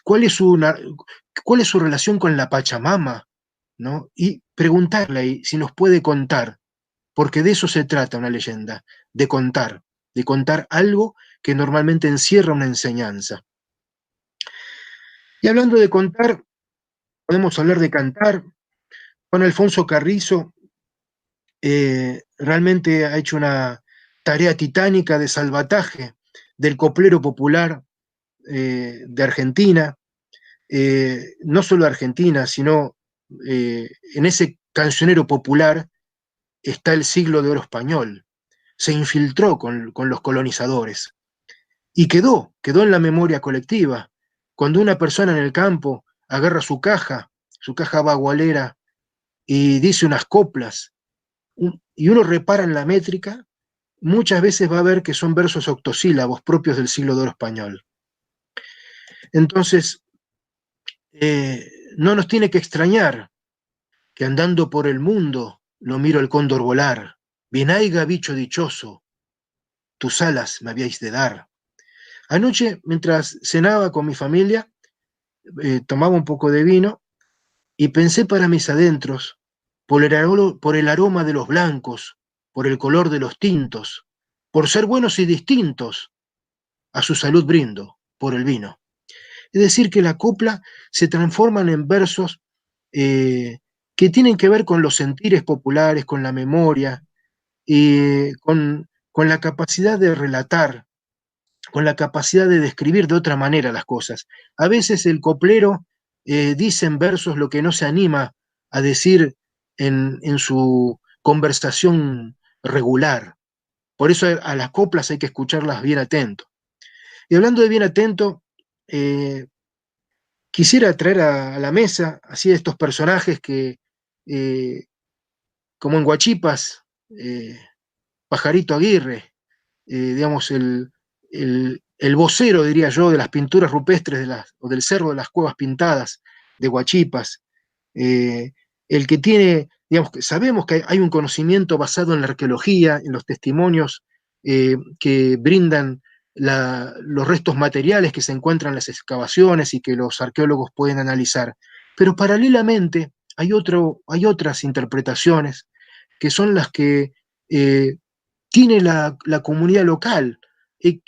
cuál es su relación con la Pachamama, ¿no? Y preguntarle si nos puede contar, porque de eso se trata una leyenda, de contar algo que normalmente encierra una enseñanza. Y hablando de contar, podemos hablar de cantar. Juan Alfonso Carrizo realmente ha hecho una tarea titánica de salvataje del coplero popular de Argentina, no solo de Argentina, sino en ese cancionero popular está el siglo de oro español. Se infiltró con los colonizadores y quedó en la memoria colectiva. Cuando una persona en el campo agarra su caja bagualera, y dice unas coplas, y uno repara en la métrica, muchas veces va a ver que son versos octosílabos propios del siglo de oro español. Entonces, no nos tiene que extrañar que andando por el mundo lo miro el cóndor volar. Bien haiga, bicho dichoso, tus alas me habíais de dar. Anoche, mientras cenaba con mi familia, tomaba un poco de vino y pensé para mis adentros, por el aroma de los blancos, por el color de los tintos, por ser buenos y distintos, a su salud brindo, por el vino. Es decir, que la copla se transforman en versos que tienen que ver con los sentires populares, con la memoria, con la capacidad de relatar, con la capacidad de describir de otra manera las cosas. A veces el coplero dice en versos lo que no se anima a decir en su conversación regular. Por eso a las coplas hay que escucharlas bien atento. Y hablando de bien atento, quisiera traer a la mesa así estos personajes que, como en Guachipas, Pajarito Aguirre, digamos, el vocero, diría yo, de las pinturas rupestres o del Cerro de las Cuevas Pintadas de Guachipas, el que tiene, digamos, sabemos que hay un conocimiento basado en la arqueología, en los testimonios que brindan los restos materiales que se encuentran en las excavaciones y que los arqueólogos pueden analizar. Pero paralelamente hay otras interpretaciones que son las que tiene la comunidad local y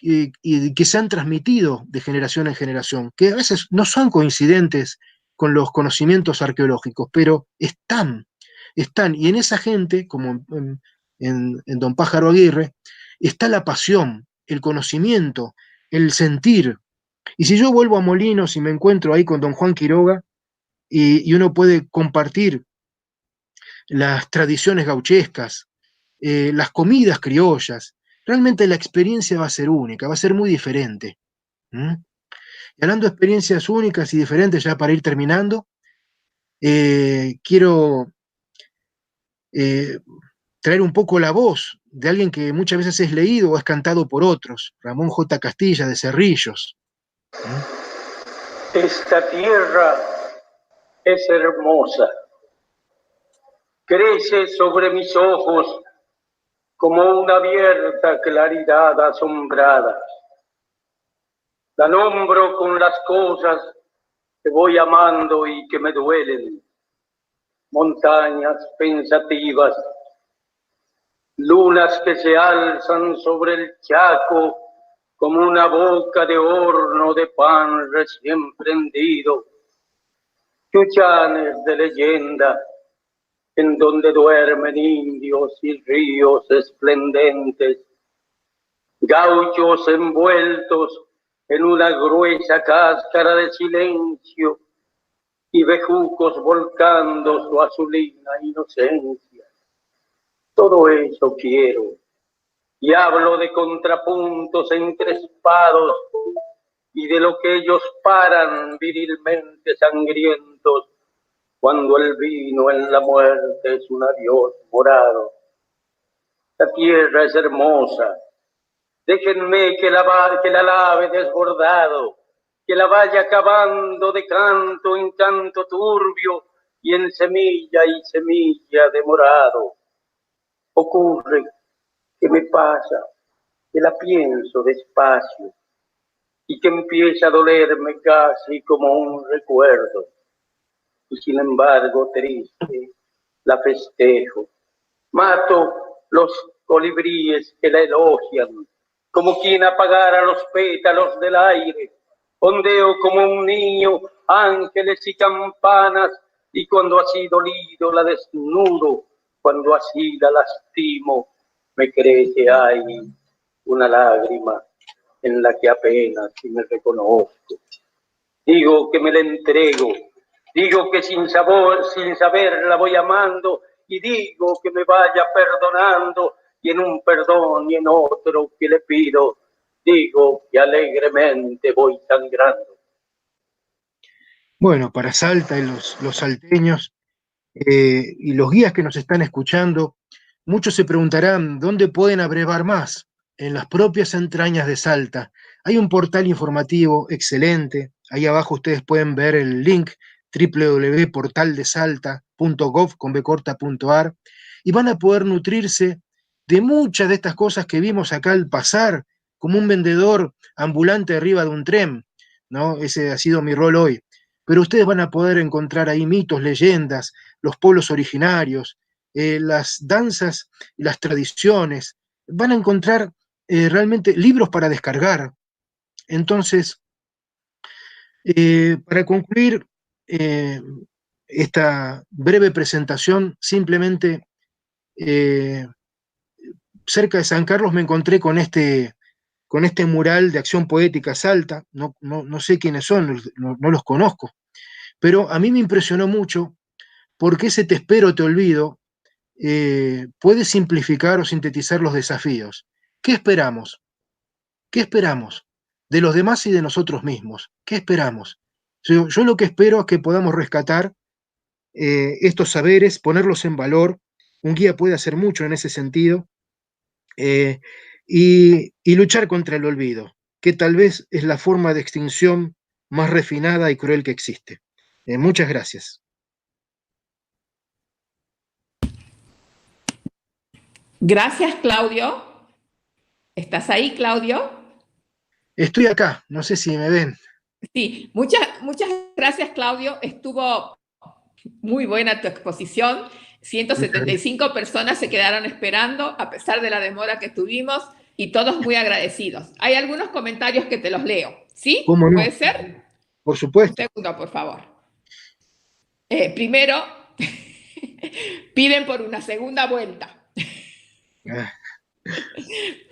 que se han transmitido de generación en generación, que a veces no son coincidentes con los conocimientos arqueológicos, pero están, y en esa gente, como en Don Pájaro Aguirre, está la pasión, el conocimiento, el sentir. Y si yo vuelvo a Molinos y me encuentro ahí con Don Juan Quiroga, y uno puede compartir las tradiciones gauchescas, las comidas criollas, realmente la experiencia va a ser única, va a ser muy diferente. Y hablando de experiencias únicas y diferentes, ya para ir terminando, quiero traer un poco la voz de alguien que muchas veces es leído o es cantado por otros, Ramón J. Castilla de Cerrillos. Esta tierra es hermosa, crece sobre mis ojos como una abierta claridad asombrada. La nombro con las cosas que voy amando y que me duelen. Montañas pensativas, lunas que se alzan sobre el Chaco como una boca de horno de pan recién prendido. Chuchanes de leyenda en donde duermen indios y ríos esplendentes, gauchos envueltos en una gruesa cáscara de silencio y bejucos volcando su azulina inocencia. Todo eso quiero, y hablo de contrapuntos encrespados y de lo que ellos paran virilmente sangrientos cuando el vino en la muerte es un adiós morado. La tierra es hermosa, déjenme que la lave desbordado, que la vaya cavando de canto en canto turbio y en semilla y semilla de morado. Ocurre que me pasa, que la pienso despacio y que empieza a dolerme casi como un recuerdo. Y sin embargo triste la festejo. Mato los colibríes que la elogian, como quien apagara los pétalos del aire. Ondeo como un niño ángeles y campanas, y cuando así dolido la desnudo, cuando así la lastimo, me crece ahí una lágrima en la que apenas si me reconozco. Digo que me la entrego, digo que sin saber la voy amando, y digo que me vaya perdonando, y en un perdón y en otro que le pido, digo que alegremente voy sangrando. Bueno, para Salta y los salteños y los guías que nos están escuchando, muchos se preguntarán dónde pueden abrevar más. En las propias entrañas de Salta. Hay un portal informativo excelente. Ahí abajo ustedes pueden ver el link www.portaldesalta.gov.ar y van a poder nutrirse de muchas de estas cosas que vimos acá al pasar, como un vendedor ambulante arriba de un tren, ¿no? Ese ha sido mi rol hoy. pero ustedes van a poder encontrar ahí mitos, leyendas, los pueblos originarios, las danzas y las tradiciones. Van a encontrar realmente libros para descargar. Entonces, para concluir esta breve presentación, simplemente cerca de San Carlos me encontré con este mural de Acción Poética Salta. No sé quiénes son, no los conozco, pero a mí me impresionó mucho porque ese te espero, te olvido puede simplificar o sintetizar los desafíos. ¿Qué esperamos? ¿Qué esperamos de los demás y de nosotros mismos? ¿Qué esperamos? Yo lo que espero es que podamos rescatar estos saberes, ponerlos en valor. Un guía puede hacer mucho en ese sentido, y luchar contra el olvido, que tal vez es la forma de extinción más refinada y cruel que existe. Muchas gracias. Gracias, Claudio. ¿Estás ahí, Claudio? Estoy acá, no sé si me ven. Sí, muchas gracias, Claudio. Estuvo muy buena tu exposición. 175 personas se quedaron esperando a pesar de la demora que tuvimos y todos muy agradecidos. Hay algunos comentarios que te los leo. ¿Sí? ¿Cómo no? ¿Puede ser? Por supuesto. Un segundo, por favor. Primero, piden por una segunda vuelta.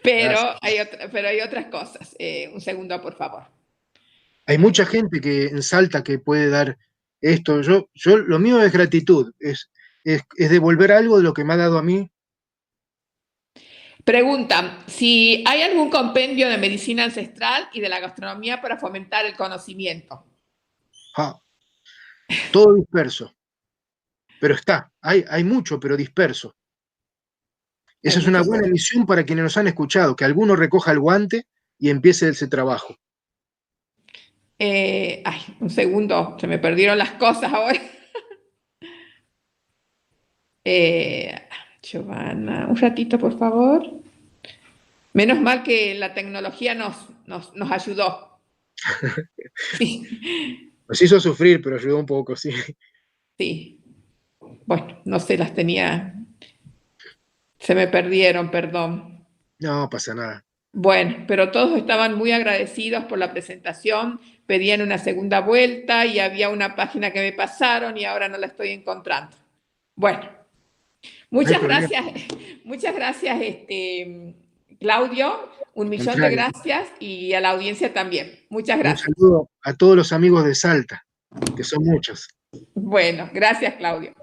Pero hay otras cosas. Un segundo, por favor. Hay mucha gente que en Salta que puede dar esto. Yo lo mío es gratitud, es devolver algo de lo que me ha dado a mí. Preguntan si hay algún compendio de medicina ancestral y de la gastronomía para fomentar el conocimiento. Todo disperso. Pero hay mucho, pero disperso. Esa es una buena misión para quienes nos han escuchado, que alguno recoja el guante y empiece ese trabajo. Un segundo, se me perdieron las cosas ahora. Giovanna, un ratito, por favor. Menos mal que la tecnología nos ayudó. Sí. Nos hizo sufrir, pero ayudó un poco, sí. Sí. Bueno, no sé, las tenía. Se me perdieron, perdón. No pasa nada. Bueno, pero todos estaban muy agradecidos por la presentación, pedían una segunda vuelta y había una página que me pasaron y ahora no la estoy encontrando. Bueno, muchas gracias, Claudio, un millón de gracias y a la audiencia también. Muchas gracias. Un saludo a todos los amigos de Salta, que son muchos. Bueno, gracias, Claudio.